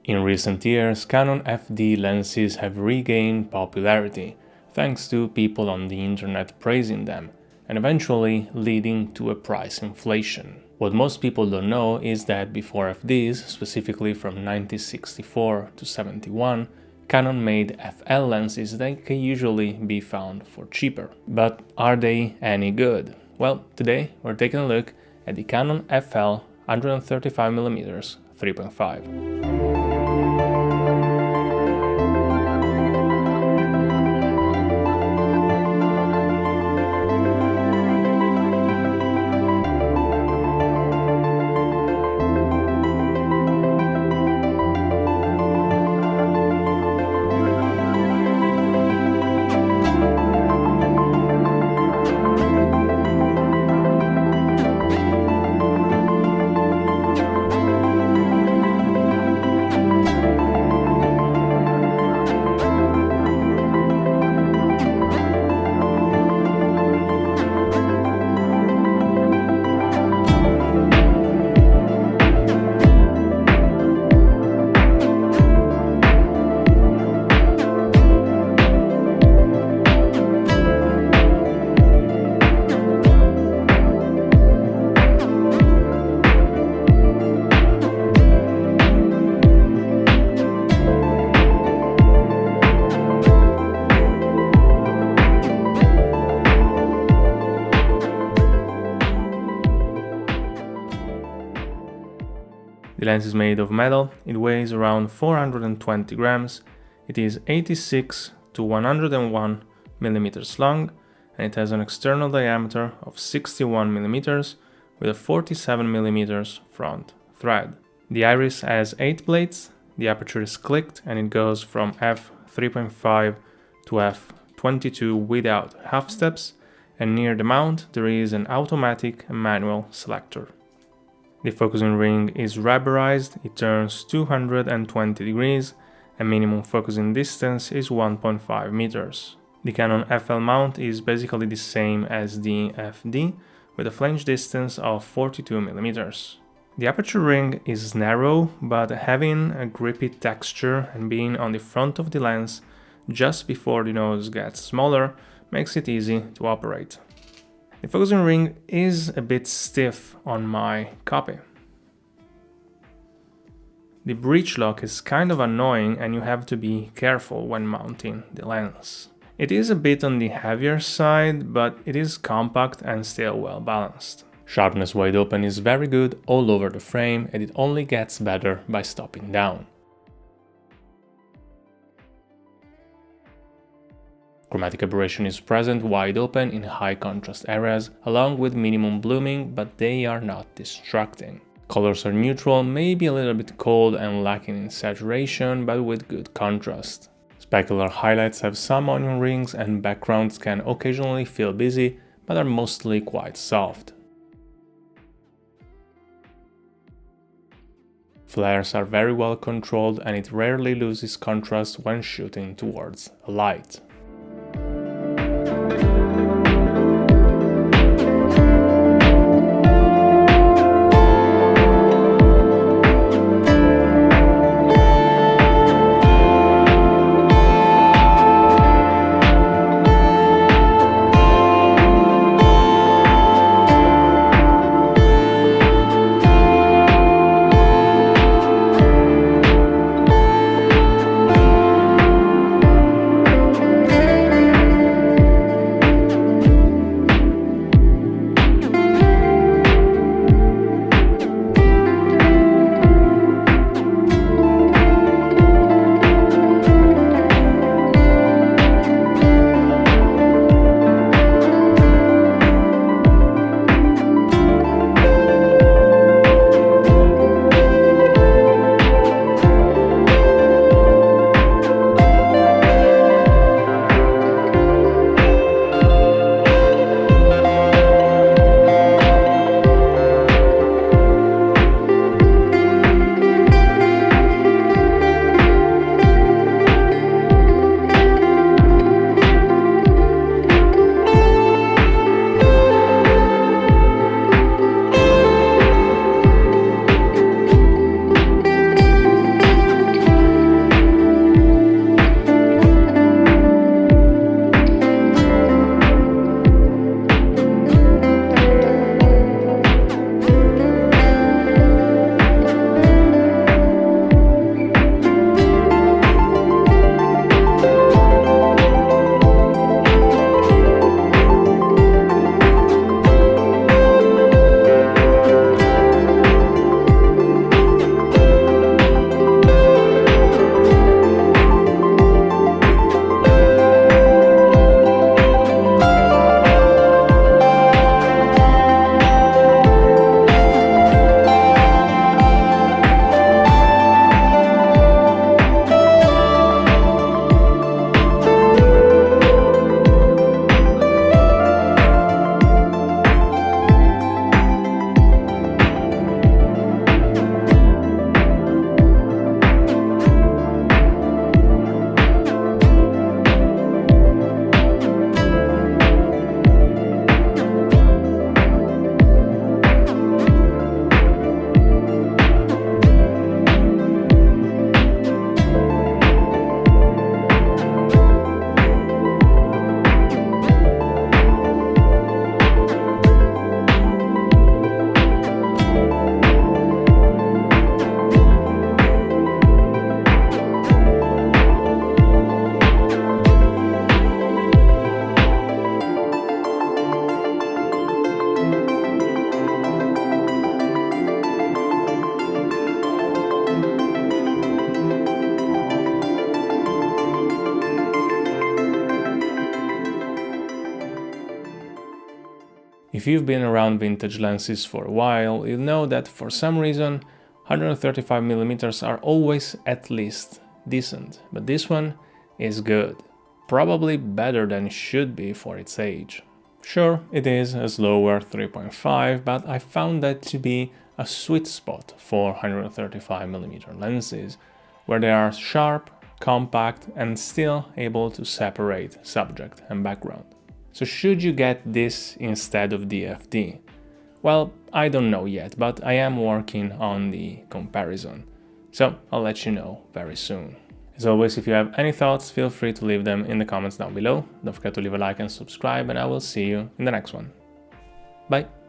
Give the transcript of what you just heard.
In recent years, Canon FD lenses have regained popularity, thanks to people on the internet praising them, and eventually leading to a price inflation. What most people don't know is that before FDs, specifically from 1964 to 71, Canon made FL lenses that can usually be found for cheaper. But are they any good? Well, today we're taking a look at the Canon FL 135mm 3.5. The lens is made of metal, it weighs around 420 grams, it is 86 to 101 mm long, and it has an external diameter of 61 mm with a 47 mm front thread. The iris has 8 plates, the aperture is clicked and it goes from f3.5 to f22 without half steps, and near the mount there is an automatic and manual selector. The focusing ring is rubberized, it turns 220 degrees, and minimum focusing distance is 1.5 meters. The Canon FL mount is basically the same as the FD, with a flange distance of 42 mm. The aperture ring is narrow, but having a grippy texture and being on the front of the lens just before the nose gets smaller makes it easy to operate. The focusing ring is a bit stiff on my copy. The breech lock is kind of annoying and you have to be careful when mounting the lens. It is a bit on the heavier side, but it is compact and still well balanced. Sharpness wide open is very good all over the frame and it only gets better by stopping down. Chromatic aberration is present wide open in high contrast areas, along with minimum blooming, but they are not distracting. Colors are neutral, maybe a little bit cold and lacking in saturation, but with good contrast. Specular highlights have some onion rings and backgrounds can occasionally feel busy, but are mostly quite soft. Flares are very well controlled and it rarely loses contrast when shooting towards a light. If you've been around vintage lenses for a while, you'll know that for some reason 135mm are always at least decent, but this one is good. Probably better than it should be for its age. Sure, it is a slower 3.5, but I found that to be a sweet spot for 135mm lenses, where they are sharp, compact, and still able to separate subject and background. So should you get this instead of the FD? Well, I don't know yet, but I am working on the comparison. So I'll let you know very soon. As always, if you have any thoughts, feel free to leave them in the comments down below. Don't forget to leave a like and subscribe, and I will see you in the next one. Bye!